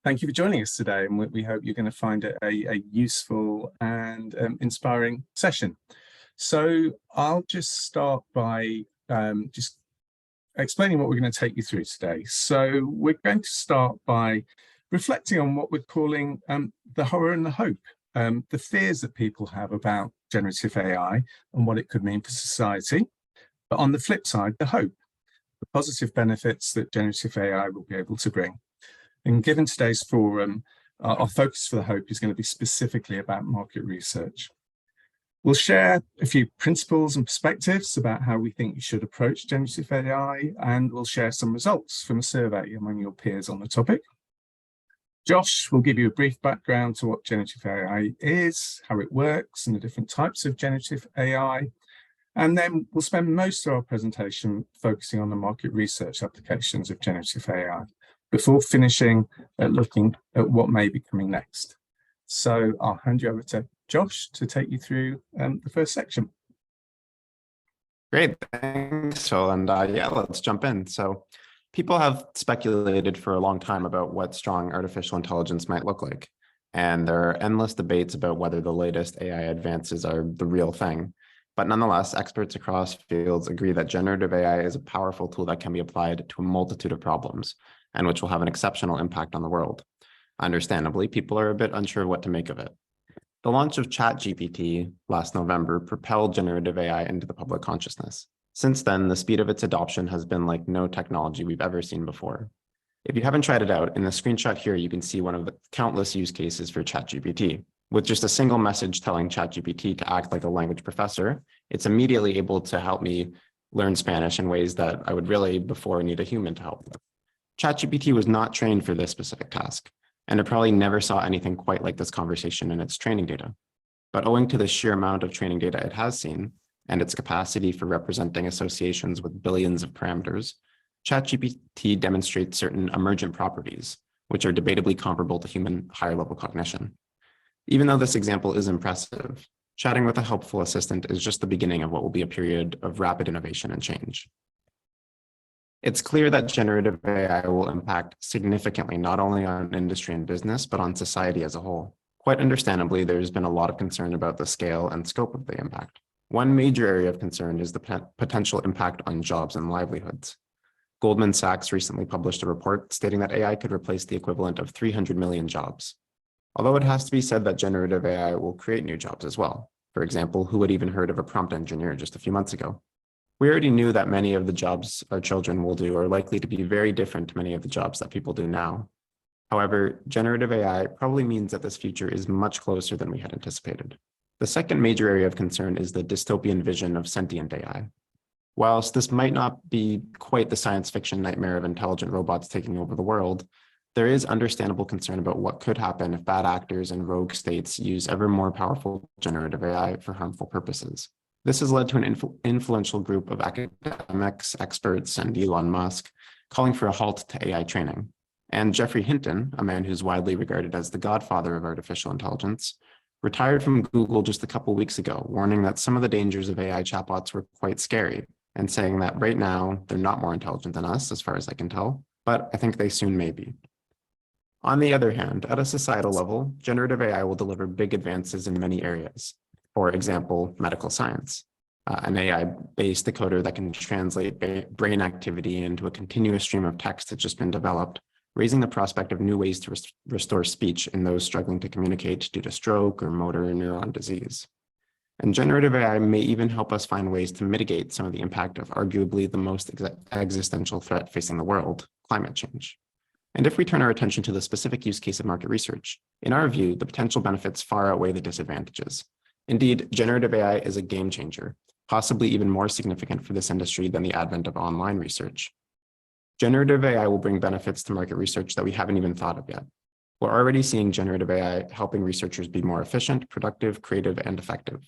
Thank you for joining us today, and we hope you're going to find it a useful and inspiring session. So I'll just start by just explaining what we're going to take you through today. So we're going to start by reflecting on what we're calling the horror and the hope, the fears that people have about generative AI and what it could mean for society. But on the flip side, the hope, the positive benefits that generative AI will be able to bring. And given today's forum, our focus for the hope is going to be specifically about market research. We'll share a few principles and perspectives about how we think you should approach generative AI, and we'll share some results from a survey among your peers on the topic. Josh will give you a brief background to what generative AI is, how it works, and the different types of generative AI. And then we'll spend most of our presentation focusing on the market research applications of generative AI, before finishing at looking at what may be coming next. So I'll hand you over to Josh to take you through the first section. Great, thanks, Phil. And yeah, let's jump in. So people have speculated for a long time about what strong artificial intelligence might look like. And there are endless debates about whether the latest AI advances are the real thing. But nonetheless, experts across fields agree that generative AI is a powerful tool that can be applied to a multitude of problems, and which will have an exceptional impact on the world. Understandably, people are a bit unsure of what to make of it. The launch of ChatGPT last November propelled generative AI into the public consciousness. Since then, the speed of its adoption has been like no technology we've ever seen before. If you haven't tried it out, in the screenshot here, you can see one of the countless use cases for ChatGPT. With just a single message telling ChatGPT to act like a language professor, it's immediately able to help me learn Spanish in ways that I would really before need a human to help with. ChatGPT was not trained for this specific task, and it probably never saw anything quite like this conversation in its training data. But owing to the sheer amount of training data it has seen, and its capacity for representing associations with billions of parameters, ChatGPT demonstrates certain emergent properties, which are debatably comparable to human higher-level cognition. Even though this example is impressive, chatting with a helpful assistant is just the beginning of what will be a period of rapid innovation and change. It's clear that generative AI will impact significantly not only on industry and business, but on society as a whole. Quite understandably, there's been a lot of concern about the scale and scope of the impact. One major area of concern is the potential impact on jobs and livelihoods. Goldman Sachs recently published a report stating that AI could replace the equivalent of 300 million jobs. Although it has to be said that generative AI will create new jobs as well. For example, who had even heard of a prompt engineer just a few months ago? We already knew that many of the jobs our children will do are likely to be very different to many of the jobs that people do now. However, generative AI probably means that this future is much closer than we had anticipated. The second major area of concern is the dystopian vision of sentient AI. Whilst this might not be quite the science fiction nightmare of intelligent robots taking over the world, there is understandable concern about what could happen if bad actors and rogue states use ever more powerful generative AI for harmful purposes. This has led to an influential group of academics, experts, and Elon Musk calling for a halt to AI training. And Geoffrey Hinton, a man who's widely regarded as the godfather of artificial intelligence, retired from Google just a couple weeks ago, warning that some of the dangers of AI chatbots were quite scary, and saying that right now they're not more intelligent than us, as far as I can tell, but I think they soon may be. On the other hand, at a societal level, generative AI will deliver big advances in many areas. For example, medical science. An AI-based decoder that can translate brain activity into a continuous stream of text has just been developed, raising the prospect of new ways to restore speech in those struggling to communicate due to stroke or motor neuron disease. And generative AI may even help us find ways to mitigate some of the impact of arguably the most existential threat facing the world, climate change. And if we turn our attention to the specific use case of market research, in our view, the potential benefits far outweigh the disadvantages. Indeed, generative AI is a game changer, possibly even more significant for this industry than the advent of online research. Generative AI will bring benefits to market research that we haven't even thought of yet. We're already seeing generative AI helping researchers be more efficient, productive, creative, and effective.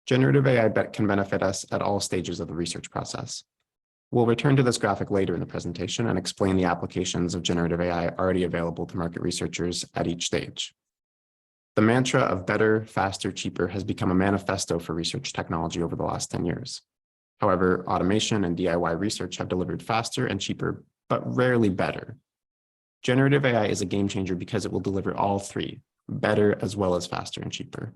Generative AI can benefit us at all stages of the research process. We'll return to this graphic later in the presentation and explain the applications of generative AI already available to market researchers at each stage. The mantra of better, faster, cheaper has become a manifesto for research technology over the last 10 years. However, automation and DIY research have delivered faster and cheaper, but rarely better. Generative AI is a game changer because it will deliver all three, better as well as faster and cheaper.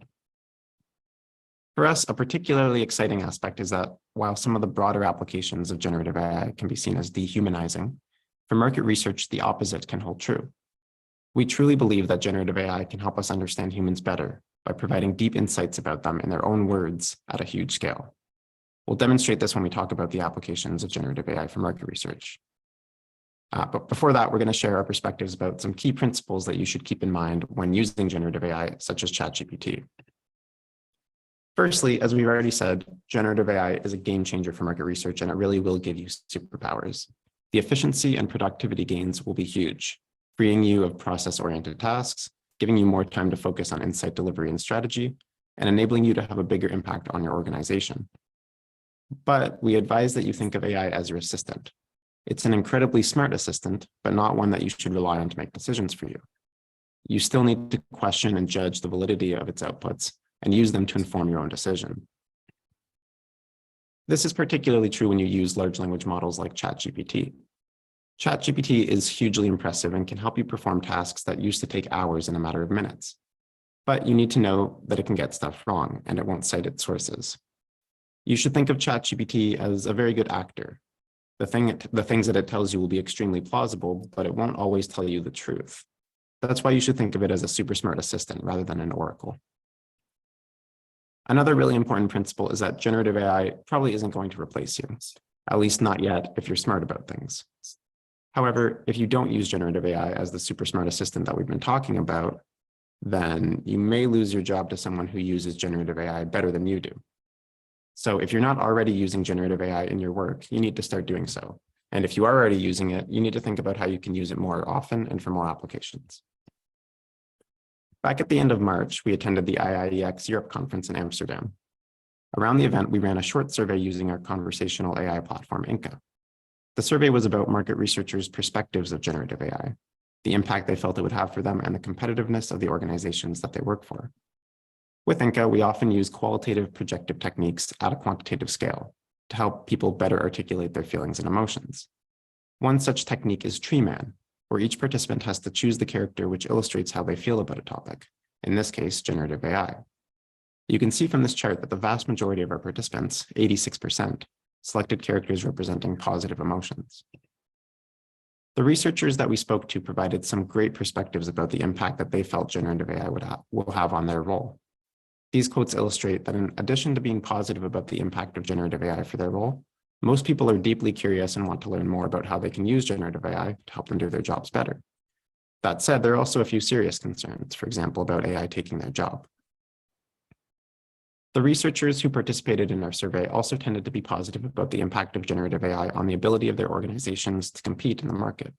For us, a particularly exciting aspect is that while some of the broader applications of generative AI can be seen as dehumanizing, for market research, the opposite can hold true. We truly believe that generative AI can help us understand humans better by providing deep insights about them in their own words at a huge scale. We'll demonstrate this when we talk about the applications of generative AI for market research. But before that, we're going to share our perspectives about some key principles that you should keep in mind when using generative AI, such as ChatGPT. Firstly, as we've already said, generative AI is a game changer for market research, and it really will give you superpowers. The efficiency and productivity gains will be huge, freeing you of process-oriented tasks, giving you more time to focus on insight delivery and strategy, and enabling you to have a bigger impact on your organization. But we advise that you think of AI as your assistant. It's an incredibly smart assistant, but not one that you should rely on to make decisions for you. You still need to question and judge the validity of its outputs and use them to inform your own decision. This is particularly true when you use large language models like ChatGPT. ChatGPT is hugely impressive and can help you perform tasks that used to take hours in a matter of minutes. But you need to know that it can get stuff wrong and it won't cite its sources. You should think of ChatGPT as a very good actor. The things that it tells you will be extremely plausible, but it won't always tell you the truth. That's why you should think of it as a super smart assistant rather than an oracle. Another really important principle is that generative AI probably isn't going to replace you, at least not yet if you're smart about things. However, if you don't use generative AI as the super smart assistant that we've been talking about, then you may lose your job to someone who uses generative AI better than you do. So if you're not already using generative AI in your work, you need to start doing so. And if you are already using it, you need to think about how you can use it more often and for more applications. Back at the end of March, we attended the IIEX Europe conference in Amsterdam. Around the event, we ran a short survey using our conversational AI platform, Inca. The survey was about market researchers' perspectives of generative AI, the impact they felt it would have for them, and the competitiveness of the organizations that they work for. With Inca, we often use qualitative projective techniques at a quantitative scale to help people better articulate their feelings and emotions. One such technique is Tree Man, where each participant has to choose the character which illustrates how they feel about a topic, in this case, generative AI. You can see from this chart that the vast majority of our participants, 86%, selected characters representing positive emotions. The researchers that we spoke to provided some great perspectives about the impact that they felt generative AI will have on their role. These quotes illustrate that in addition to being positive about the impact of generative AI for their role, most people are deeply curious and want to learn more about how they can use generative AI to help them do their jobs better. That said, there are also a few serious concerns, for example, about AI taking their job. The researchers who participated in our survey also tended to be positive about the impact of generative AI on the ability of their organizations to compete in the market.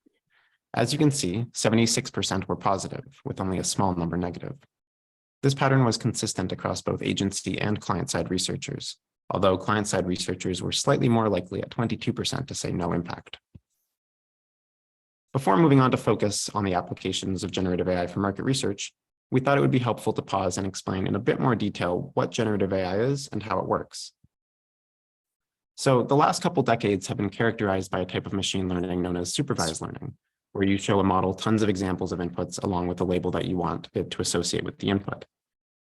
As you can see, 76% were positive, with only a small number negative. This pattern was consistent across both agency and client-side researchers, although client-side researchers were slightly more likely at 22% to say no impact. Before moving on to focus on the applications of generative AI for market research, we thought it would be helpful to pause and explain in a bit more detail what generative AI is and how it works. So the last couple decades have been characterized by a type of machine learning known as supervised learning, where you show a model tons of examples of inputs along with the label that you want it to associate with the input.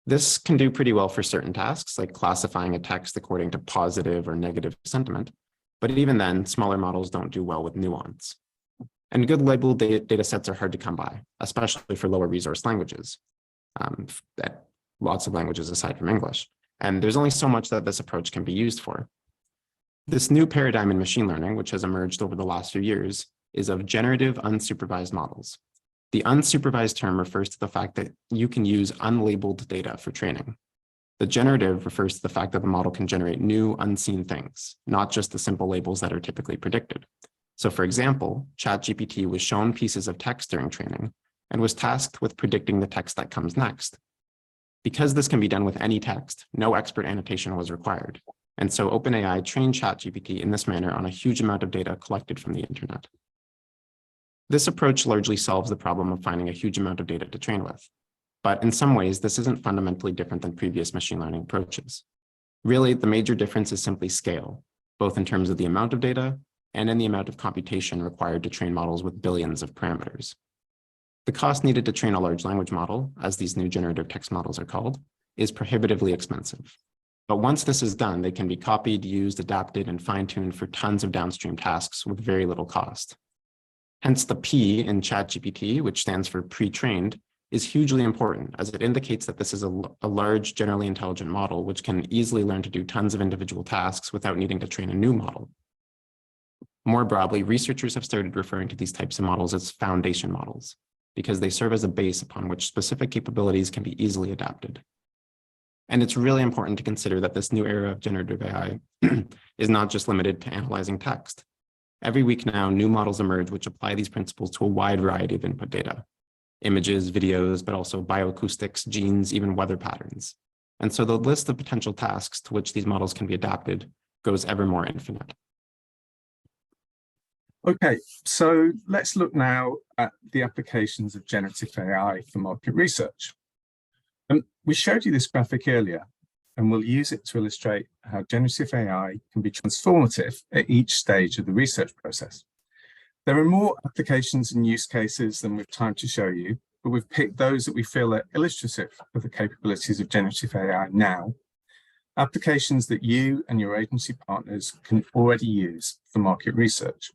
This can do pretty well for certain tasks, like classifying a text according to positive or negative sentiment. But even then, smaller models don't do well with nuance. And good labeled data sets are hard to come by, especially for lower resource languages, lots of languages aside from English. And there's only so much that this approach can be used for. This new paradigm in machine learning, which has emerged over the last few years, is of generative unsupervised models. The unsupervised term refers to the fact that you can use unlabeled data for training. The generative refers to the fact that the model can generate new unseen things, not just the simple labels that are typically predicted. So for example, ChatGPT was shown pieces of text during training and was tasked with predicting the text that comes next. Because this can be done with any text, no expert annotation was required. And so OpenAI trained ChatGPT in this manner on a huge amount of data collected from the internet. This approach largely solves the problem of finding a huge amount of data to train with. But in some ways, this isn't fundamentally different than previous machine learning approaches. Really, the major difference is simply scale, both in terms of the amount of data and in the amount of computation required to train models with billions of parameters. The cost needed to train a large language model, as these new generative text models are called, is prohibitively expensive. But once this is done, they can be copied, used, adapted, and fine-tuned for tons of downstream tasks with very little cost. Hence, the P in ChatGPT, which stands for pre-trained, is hugely important, as it indicates that this is a large, generally intelligent model which can easily learn to do tons of individual tasks without needing to train a new model. More broadly, researchers have started referring to these types of models as foundation models, because they serve as a base upon which specific capabilities can be easily adapted. And it's really important to consider that this new era of generative AI is not just limited to analyzing text. Every week now, new models emerge which apply these principles to a wide variety of input data: images, videos, but also bioacoustics, genes, even weather patterns. And so the list of potential tasks to which these models can be adapted goes ever more infinite. Okay, so let's look now at the applications of generative AI for market research. We showed you this graphic earlier, and we'll use it to illustrate how generative AI can be transformative at each stage of the research process. There are more applications and use cases than we've time to show you, but we've picked those that we feel are illustrative of the capabilities of generative AI now, applications that you and your agency partners can already use for market research.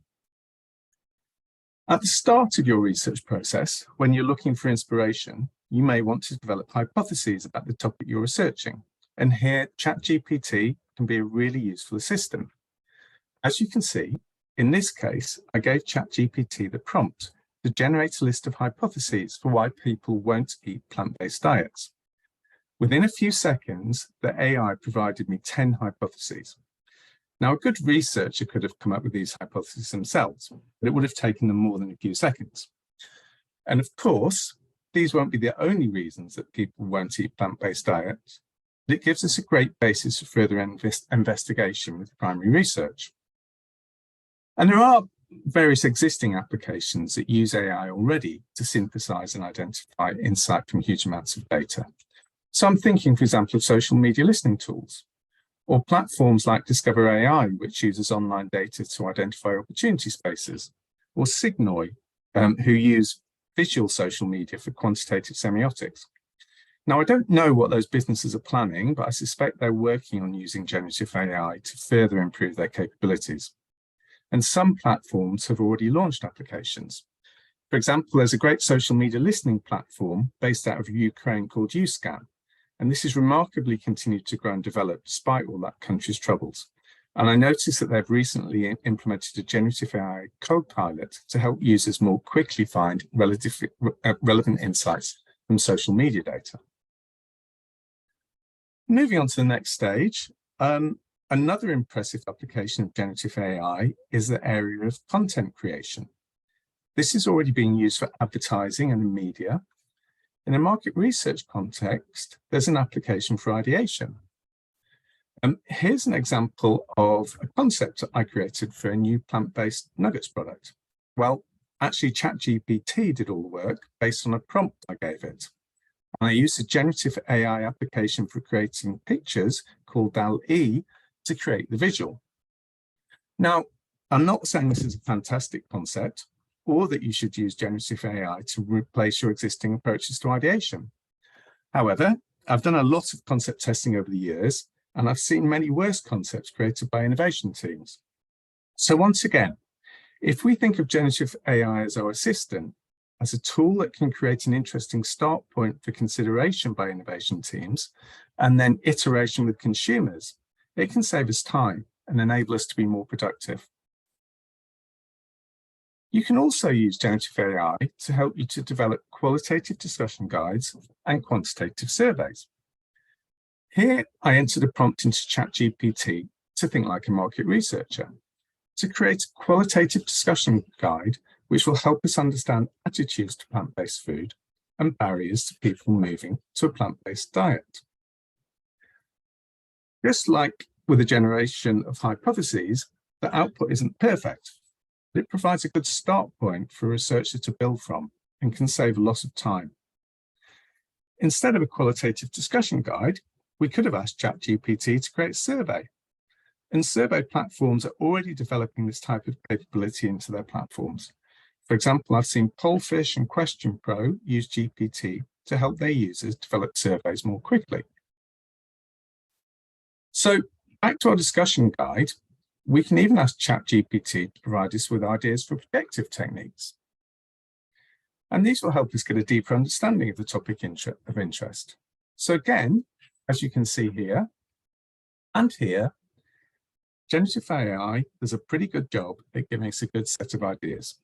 At the start of your research process, when you're looking for inspiration, you may want to develop hypotheses about the topic you're researching. And here, ChatGPT can be a really useful assistant. As you can see, in this case, I gave ChatGPT the prompt to generate a list of hypotheses for why people won't eat plant-based diets. Within a few seconds, the AI provided me 10 hypotheses. Now, a good researcher could have come up with these hypotheses themselves, but it would have taken them more than a few seconds. And of course, these won't be the only reasons that people won't eat plant-based diets, but it gives us a great basis for further investigation with primary research. And there are various existing applications that use AI already to synthesize and identify insight from huge amounts of data. So I'm thinking, for example, of social media listening tools, or platforms like Discover AI, which uses online data to identify opportunity spaces, or Signoi, who use visual social media for quantitative semiotics. Now, I don't know what those businesses are planning, but I suspect they're working on using generative AI to further improve their capabilities. And some platforms have already launched applications. For example, there's a great social media listening platform based out of Ukraine called Uscan, and this has remarkably continued to grow and develop despite all that country's troubles. And I noticed that they've recently implemented a generative AI co-pilot to help users more quickly find relevant insights from social media data. Moving on to the next stage, another impressive application of generative AI is the area of content creation. This is already being used for advertising and in media. In a market research context, there's an application for ideation. Here's an example of a concept that I created for a new plant-based nuggets product. Well, actually, ChatGPT did all the work based on a prompt I gave it. And I used a generative AI application for creating pictures called DALL-E to create the visual. Now, I'm not saying this is a fantastic concept or that you should use generative AI to replace your existing approaches to ideation. However, I've done a lot of concept testing over the years, and I've seen many worse concepts created by innovation teams. So once again, if we think of generative AI as our assistant, as a tool that can create an interesting start point for consideration by innovation teams, and then iteration with consumers, it can save us time and enable us to be more productive. You can also use generative AI to help you to develop qualitative discussion guides and quantitative surveys. Here, I entered a prompt into ChatGPT to think like a market researcher, to create a qualitative discussion guide which will help us understand attitudes to plant-based food and barriers to people moving to a plant-based diet. Just like with a generation of hypotheses, the output isn't perfect, but it provides a good start point for a researcher to build from and can save a lot of time. Instead of a qualitative discussion guide, we could have asked ChatGPT to create a survey. And survey platforms are already developing this type of capability into their platforms. For example, I've seen Pollfish and Question Pro use GPT to help their users develop surveys more quickly. So back to our discussion guide, we can even ask ChatGPT to provide us with ideas for predictive techniques. And these will help us get a deeper understanding of the topic of interest. So again, as you can see here and here, generative AI does a pretty good job at giving us a good set of ideas.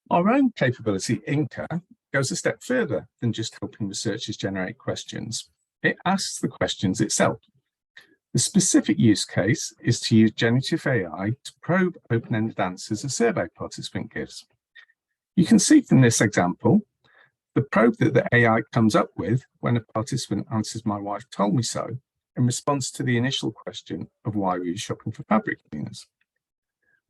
Our own capability, Inca, goes a step further than just helping researchers generate questions. It asks the questions itself. The specific use case is to use generative AI to probe open-ended answers a survey participant gives. You can see from this example, the probe that the AI comes up with when a participant answers "my wife told me so" in response to the initial question of why were you shopping for fabric cleaners.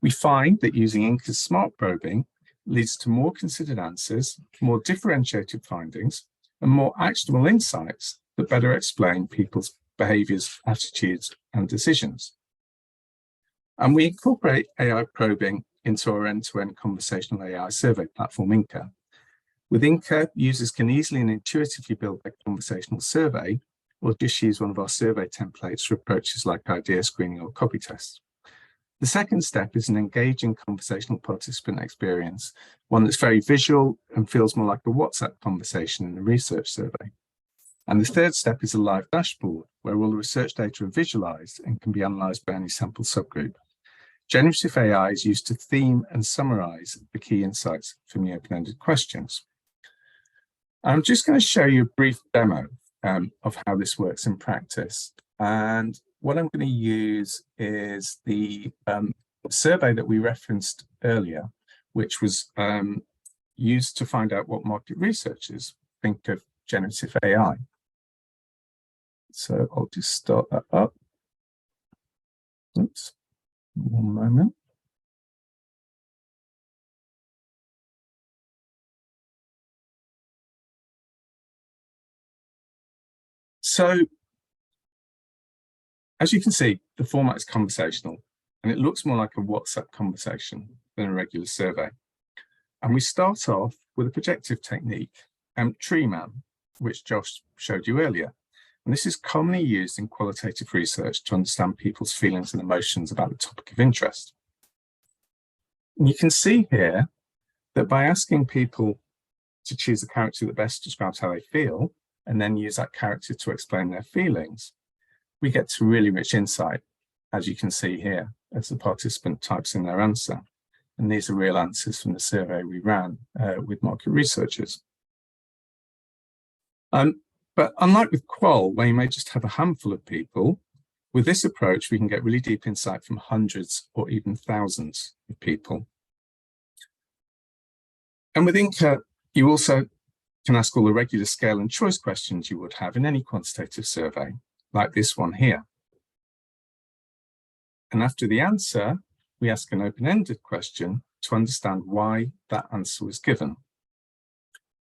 We find that using Inca's smart probing leads to more considered answers, more differentiated findings, and more actionable insights that better explain people's behaviors, attitudes, and decisions. And we incorporate AI probing into our end-to-end conversational AI survey platform, Inca. With Inca, users can easily and intuitively build a conversational survey, or just use one of our survey templates for approaches like idea screening or copy tests. The second step is an engaging conversational participant experience, one that's very visual and feels more like a WhatsApp conversation in a research survey. And the third step is a live dashboard, where all the research data are visualized and can be analyzed by any sample subgroup. Generative AI is used to theme and summarize the key insights from the open-ended questions. I'm just going to show you a brief demo of how this works in practice. And what I'm going to use is the survey that we referenced earlier, which was used to find out what market researchers think of generative AI. So I'll just start that up. Oops, one moment. So, as you can see, the format is conversational, and it looks more like a WhatsApp conversation than a regular survey. And we start off with a projective technique, Tree Man, which Josh showed you earlier. And this is commonly used in qualitative research to understand people's feelings and emotions about the topic of interest. And you can see here that by asking people to choose a character that best describes how they feel, and then use that character to explain their feelings, we get to really rich insight, as you can see here, as the participant types in their answer. And these are real answers from the survey we ran with market researchers. But unlike with Qual, where you may just have a handful of people, with this approach, we can get really deep insight from hundreds or even thousands of people. And with Inca, you also can ask all the regular scale and choice questions you would have in any quantitative survey, like this one here. And after the answer, we ask an open-ended question to understand why that answer was given.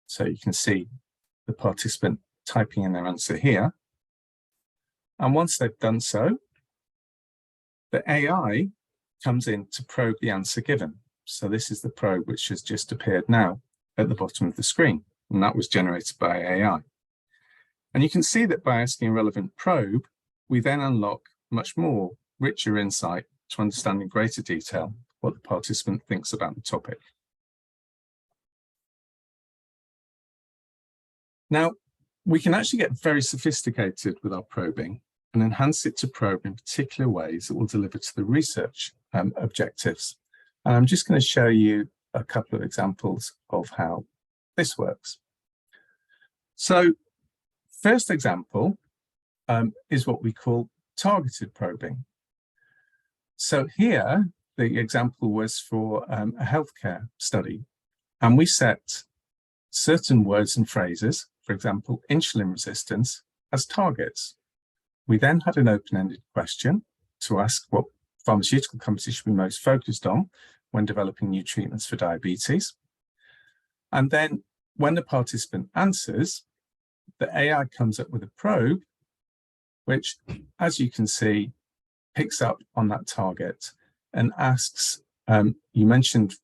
So you can see the participant typing in their answer here. And once they've done so, the AI comes in to probe the answer given. So this is the probe which has just appeared now at the bottom of the screen, and that was generated by AI. And you can see that by asking a relevant probe, we then unlock much more richer insight to understand in greater detail what the participant thinks about the topic. Now, we can actually get very sophisticated with our probing and enhance it to probe in particular ways that will deliver to the research objectives. And I'm just going to show you a couple of examples of how this works. So, first example is what we call targeted probing. So here, the example was for a healthcare study, and we set certain words and phrases, for example, insulin resistance, as targets. We then had an open-ended question to ask what pharmaceutical companies should be most focused on when developing new treatments for diabetes. And then when the participant answers, the AI comes up with a probe which, as you can see, picks up on that target and asks, you mentioned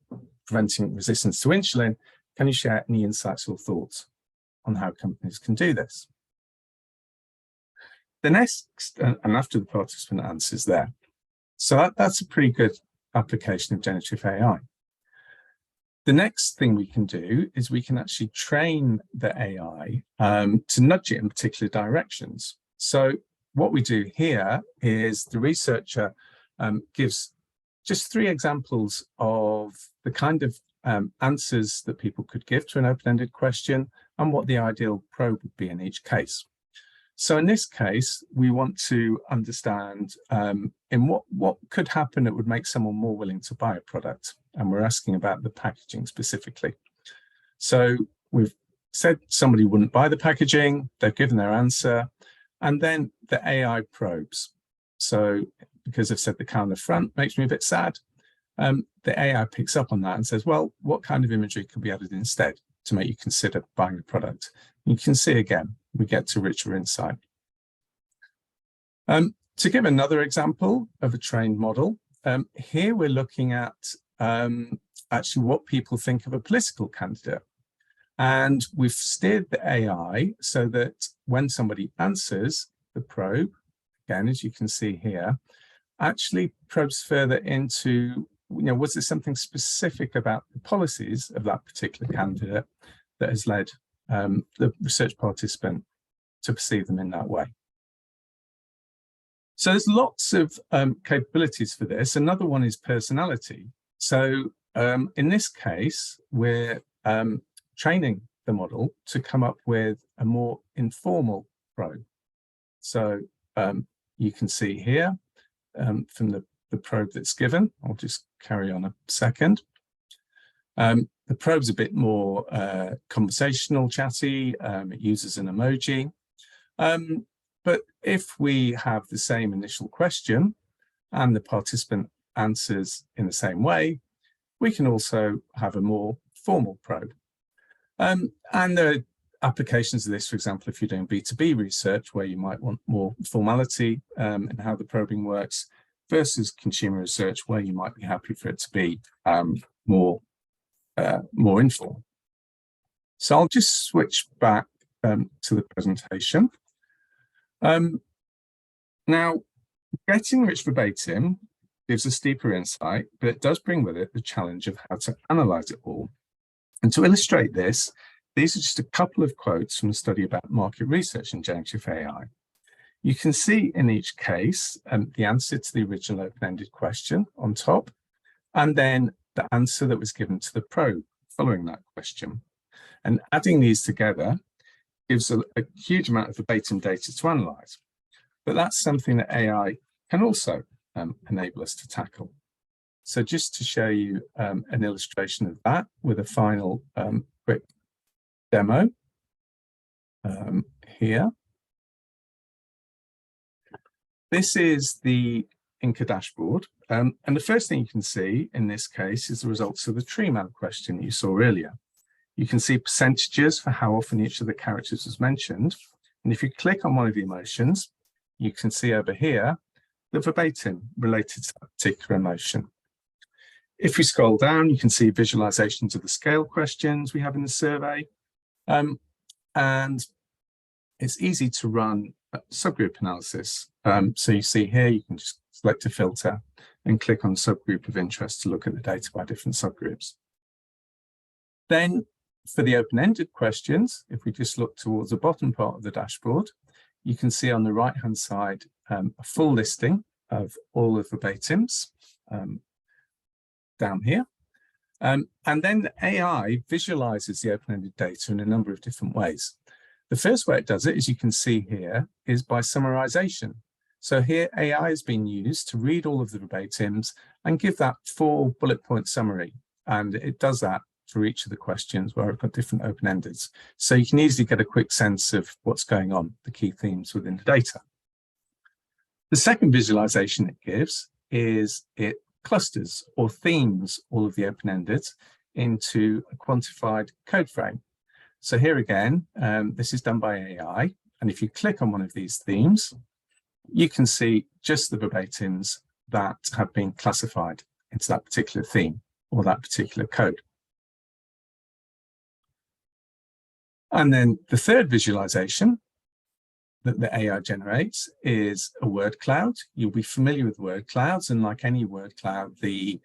preventing resistance to insulin. Can you share any insights or thoughts on how companies can do this? The next, and after the participant answers there. So that's a pretty good application of generative AI. The next thing we can do is we can actually train the AI to nudge it in particular directions. So what we do here is the researcher gives just 3 examples of the kind of answers that people could give to an open-ended question and what the ideal probe would be in each case. So in this case, we want to understand in what could happen that would make someone more willing to buy a product. And we're asking about the packaging specifically. So we've said somebody wouldn't buy the packaging, they've given their answer, and then the AI probes. So because they've said the car on the front makes me a bit sad, the AI picks up on that and says, well, what kind of imagery could be added instead to make you consider buying the product? You can see again, we get to richer insight. To give another example of a trained model, here we're looking at actually what people think of a political candidate. And we've steered the AI so that when somebody answers the probe, again, as you can see here, actually probes further into, was there something specific about the policies of that particular candidate that has led the research participant to perceive them in that way. So there's lots of capabilities for this. Another one is personality. So in this case, we're training the model to come up with a more informal probe. So you can see here from the probe that's given, I'll just carry on a second. The probe's a bit more conversational, chatty. It uses an emoji. But if we have the same initial question and the participant answers in the same way, we can also have a more formal probe. And there are applications of this, for example, if you're doing B2B research, where you might want more formality in how the probing works, versus consumer research, where you might be happy for it to be more informal. So I'll just switch back to the presentation. Now, getting rich verbatim gives a steeper insight, but it does bring with it the challenge of how to analyze it all. And to illustrate this, these are just a couple of quotes from a study about market research in generative AI. You can see in each case the answer to the original open-ended question on top, and then the answer that was given to the probe following that question. And adding these together gives a huge amount of verbatim data to analyze. But that's something that AI can also enable us to tackle. So just to show you an illustration of that with a final quick demo here. This is the Inca dashboard. And the first thing you can see in this case is the results of the tree man question you saw earlier. You can see percentages for how often each of the characters was mentioned. And if you click on one of the emotions, you can see over here the verbatim related to that particular emotion. If you scroll down, you can see visualizations of the scale questions we have in the survey. And it's easy to run subgroup analysis. So you see here, you can just select a filter and click on subgroup of interest to look at the data by different subgroups. Then for the open-ended questions, if we just look towards the bottom part of the dashboard, you can see on the right-hand side a full listing of all of the verbatims down here. And then the AI visualizes the open-ended data in a number of different ways. The first way it does it, as you can see here, is by summarization. So here AI has been used to read all of the verbatims and give that 4 bullet point summary. And it does that for each of the questions where I've got different open-endeds. So you can easily get a quick sense of what's going on, the key themes within the data. The second visualization it gives is it clusters or themes all of the open-endeds into a quantified code frame. So here again, this is done by AI. And if you click on one of these themes, you can see just the verbatims that have been classified into that particular theme or that particular code. And then the third visualization that the AI generates is a word cloud. You'll be familiar with word clouds, and like any word cloud, the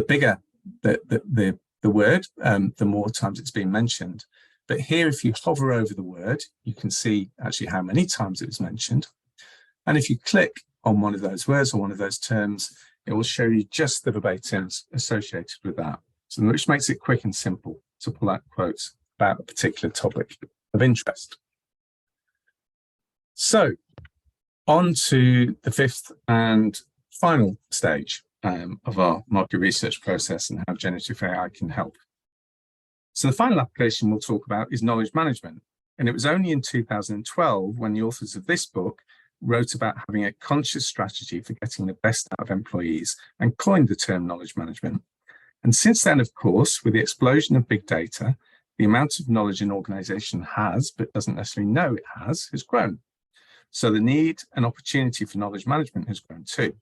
bigger the word, the more times it's been mentioned. But here, if you hover over the word, you can see actually how many times it was mentioned. And if you click on one of those words or one of those terms, it will show you just the verbatims associated with that. So which makes it quick and simple to pull out quotes about a particular topic of interest. So on to the fifth and final stage of our market research process and how generative AI can help. So the final application we'll talk about is knowledge management. And it was only in 2012 when the authors of this book wrote about having a conscious strategy for getting the best out of employees and coined the term knowledge management. And since then, of course, with the explosion of big data, the amount of knowledge an organization has, but doesn't necessarily know it has grown. So the need and opportunity for knowledge management has grown too.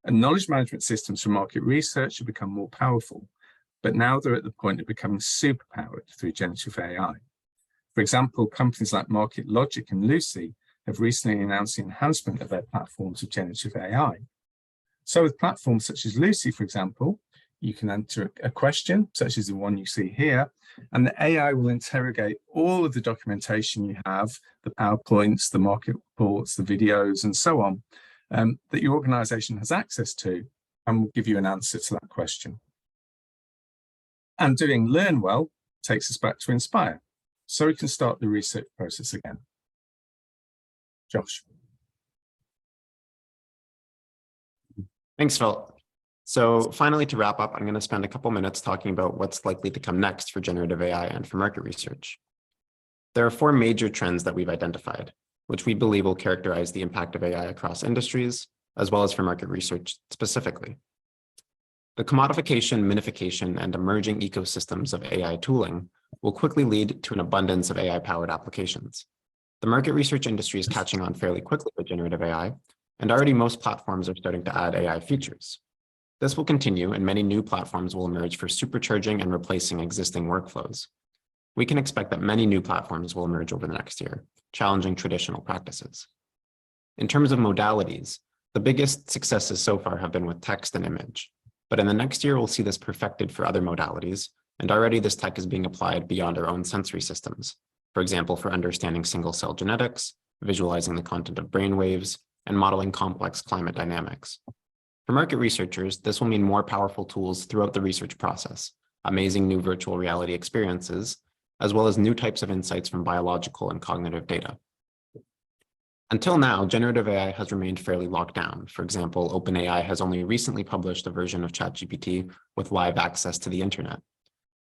And knowledge management systems for market research have become more powerful, but now they're at the point of becoming superpowered through generative AI. For example, companies like Market Logic and Lucy have recently announced the enhancement of their platforms with generative AI. So with platforms such as Lucy, for example, you can enter a question, such as the one you see here, and the AI will interrogate all of the documentation you have, the PowerPoints, the market reports, the videos, and so on, that your organization has access to, and will give you an answer to that question. And doing learn well takes us back to Inspire, so we can start the research process again. Josh. Thanks, Phil. So finally, to wrap up, I'm going to spend a couple minutes talking about what's likely to come next for generative AI and for market research. There are four major trends that we've identified, which we believe will characterize the impact of AI across industries, as well as for market research specifically. The commodification, minification, and emerging ecosystems of AI tooling will quickly lead to an abundance of AI-powered applications. The market research industry is catching on fairly quickly with generative AI, and already most platforms are starting to add AI features. This will continue, and many new platforms will emerge for supercharging and replacing existing workflows. We can expect that many new platforms will emerge over the next year, challenging traditional practices. In terms of modalities, the biggest successes so far have been with text and image. But in the next year, we'll see this perfected for other modalities, and already this tech is being applied beyond our own sensory systems. For example, for understanding single-cell genetics, visualizing the content of brainwaves, and modeling complex climate dynamics. For market researchers, this will mean more powerful tools throughout the research process, amazing new virtual reality experiences, as well as new types of insights from biological and cognitive data. Until now, generative AI has remained fairly locked down. For example, OpenAI has only recently published a version of ChatGPT with live access to the internet.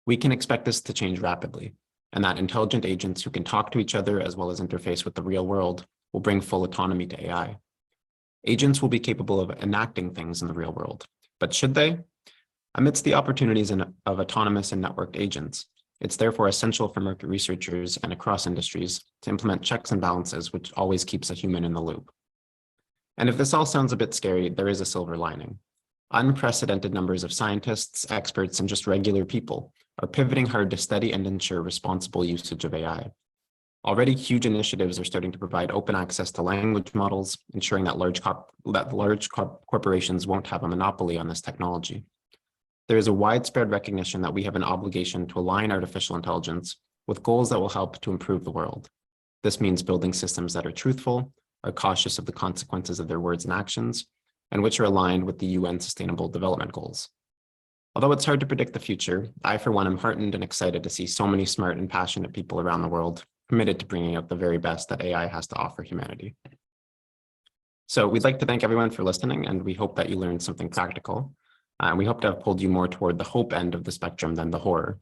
We can expect this to change rapidly, and that intelligent agents who can talk to each other as well as interface with the real world will bring full autonomy to AI. Agents will be capable of enacting things in the real world, but should they? Amidst the opportunities of autonomous and networked agents, it's therefore essential for market researchers and across industries to implement checks and balances, which always keeps a human in the loop. And if this all sounds a bit scary, there is a silver lining. Unprecedented numbers of scientists, experts, and just regular people are pivoting hard to study and ensure responsible usage of AI. Already, huge initiatives are starting to provide open access to language models, ensuring that large corporations won't have a monopoly on this technology. There is a widespread recognition that we have an obligation to align artificial intelligence with goals that will help to improve the world. This means building systems that are truthful, are cautious of the consequences of their words and actions, and which are aligned with the UN Sustainable Development Goals. Although it's hard to predict the future, I, for one, am heartened and excited to see so many smart and passionate people around the world committed to bringing out the very best that AI has to offer humanity. So we'd like to thank everyone for listening, and we hope that you learned something practical. We hope to have pulled you more toward the hope end of the spectrum than the horror.